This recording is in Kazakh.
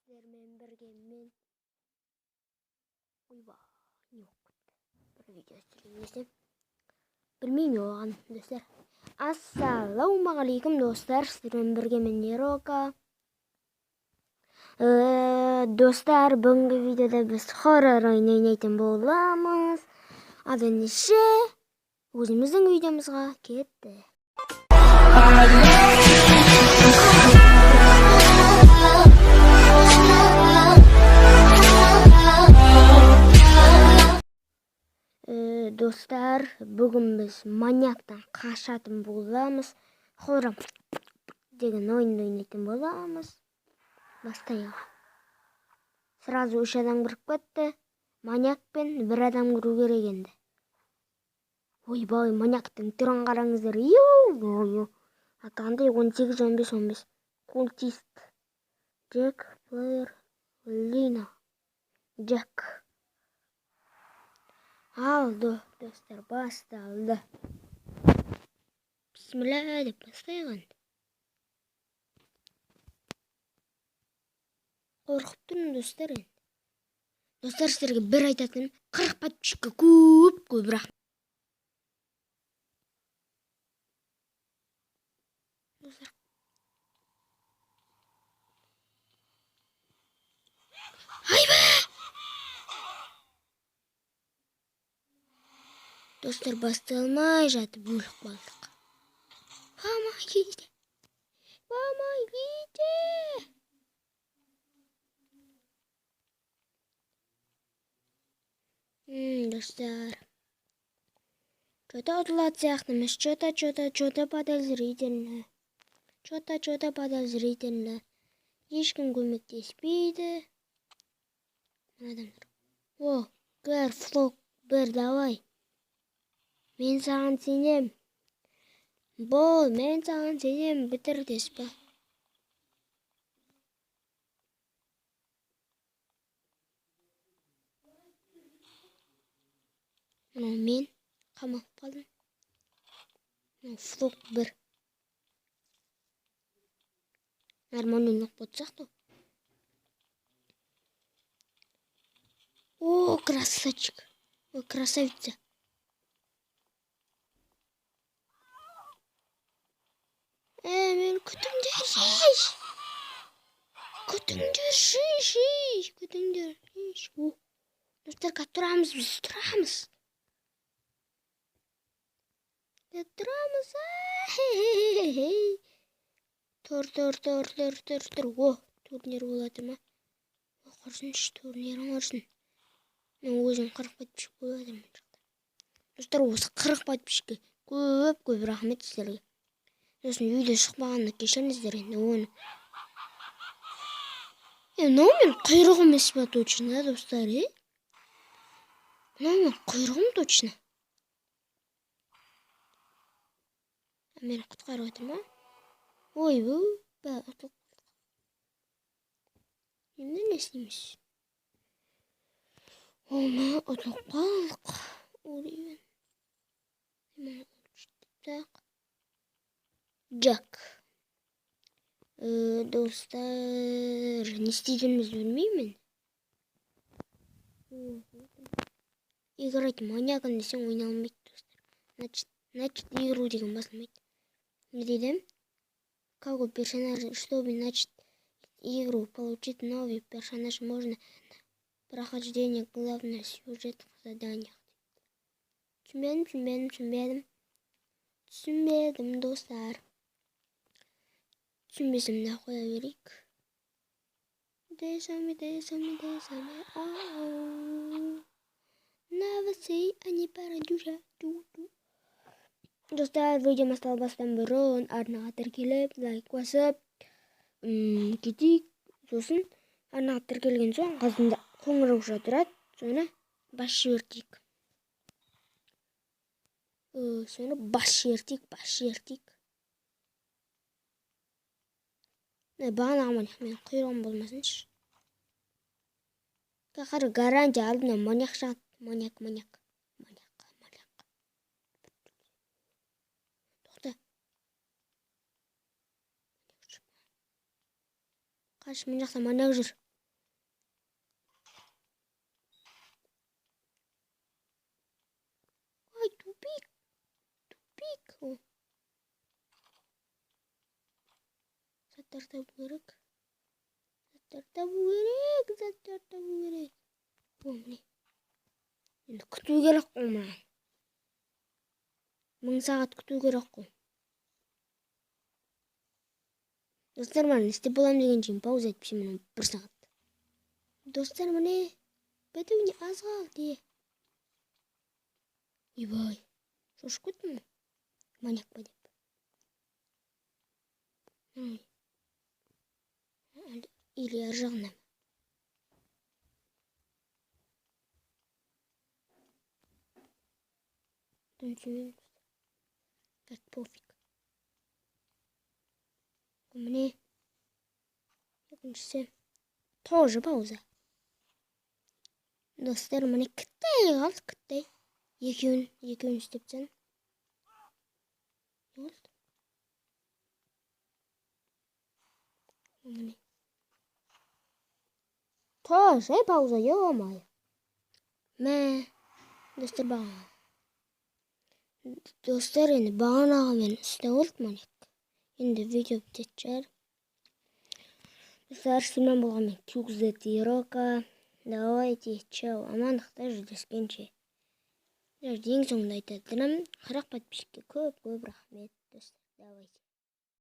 Sizlerмен birge men oyba yok bir video çekeceğim. Bilmeyim yoğan dostlar. Assalamu alaikum dostlar. Sizlermen birge men Yeroka. Dostlar bugünkü videoda biz horror oynayın bolamız. Adınışı özümüzün videomuzga ketdi. Dostlar, bugün biz manyaktan kaçатын bolamız. Horror деген oyun oynayın bolamız. Başlayalım. Сразу 3 adam кіріп кетті. Маньяк пен бір адам кіру керек енді. Ойбай, маньяктың түрін қараңыздар. Атағандай 18-15. Культист. Джек, Плеер, Лина. Джек. Алды, достар, басталды. Бисмилля деп бастайған. Қорқып тұрмын достар енді. Достар, сіздерге бір айтатын 40 подписчикке көп рахмет. Достар. Айба! Достар, басталмай жатып өліп қалдық. Помогите! Помогите! Достар. Что-то ұтылады сияқтымыз. Что-то подозрительно. Что-то подозрительно. Ешкім көмектеспейді. Адамдар. О, көр, флок, бір, давай. Мен саған сенем. Бол, мен саған сенем. Бітір деспа. Мен қамап қалдым. Флок бір. Нормально жоқ болсақты. О, красавчик. О, красавица. Мен күтіңдер жейш. Күтіңдер жейш. Достар, тұрамыз біз, тұрамыз. Тұрамыз. Тұр. О, турнир болады ма? Құрсыншы, турнирің құрсын. Мен өзім 40 подписчик боладым. Достар, осы 40 подписчикке көп рахмет сіздерге. Сосын видео шықпағанда кешіріңіздер енді оны. Мынау мен құйрығым емес па точно, достар, Мынау мен құйрығым точно. Мені құтқарып отыр ма? Ой, ұтылып. Енді не істейміз? Олма ұтылып қалдық. Так. Джек. Достар, не істейтінімізді білмеймін. Играть маньякын десең ойналмайды, достар. Значит, игру деген басылмайды. Не дейді? Какой персонаж, чтобы начать игру, получить новый персонаж, можно прохождение главных сюжетных заданий. Түсінбедім, достар. Түсінбесем де қоя берейік. Дейсами. Never say any paradura. Достар, видео басталбастан бұрын арнаға тіркеліп, лайк басып, кетейік. Сосын арнаға тіркелген соң қазында қоңырау тұрады. Соны бас жібертейік. Бағана маньяк мен құйрығым болмасыншы. Қақары гарантия алдына маньяк шығады. Маньяк. Қаш, мен жақта маньяк жүр. Заттар табу керек. Заттар табу керек. О, міне. Енді күту керек қой маған. 1000 сағат күту керек қой. Достар, мен істеп боламын дегенше пауза етіп жіберемін 1 сағат. Достар, міне бітуіне аз қалды. Ебай, шошып кеттім. Маньяк па деп. Или ар жағына. Как пофиг. Міне. Екіншісі. Тоже пауза. Достар, міне кіттай қалды, кіттай. Екеуін істепсен. Не болды? Міне. Тоже пауза, ё-моё. Мә. Достар, бағана. Достар, енді бағанаға мен істеп олды маньяк. Енді видео бітетін шығар. Достар, сізбен болған мен QZ Ирока. Давайте, чау, амандықта жүздескенше. Ең соңында айтатыным, 40 подписчикке көп рахмет, достар. Давайте.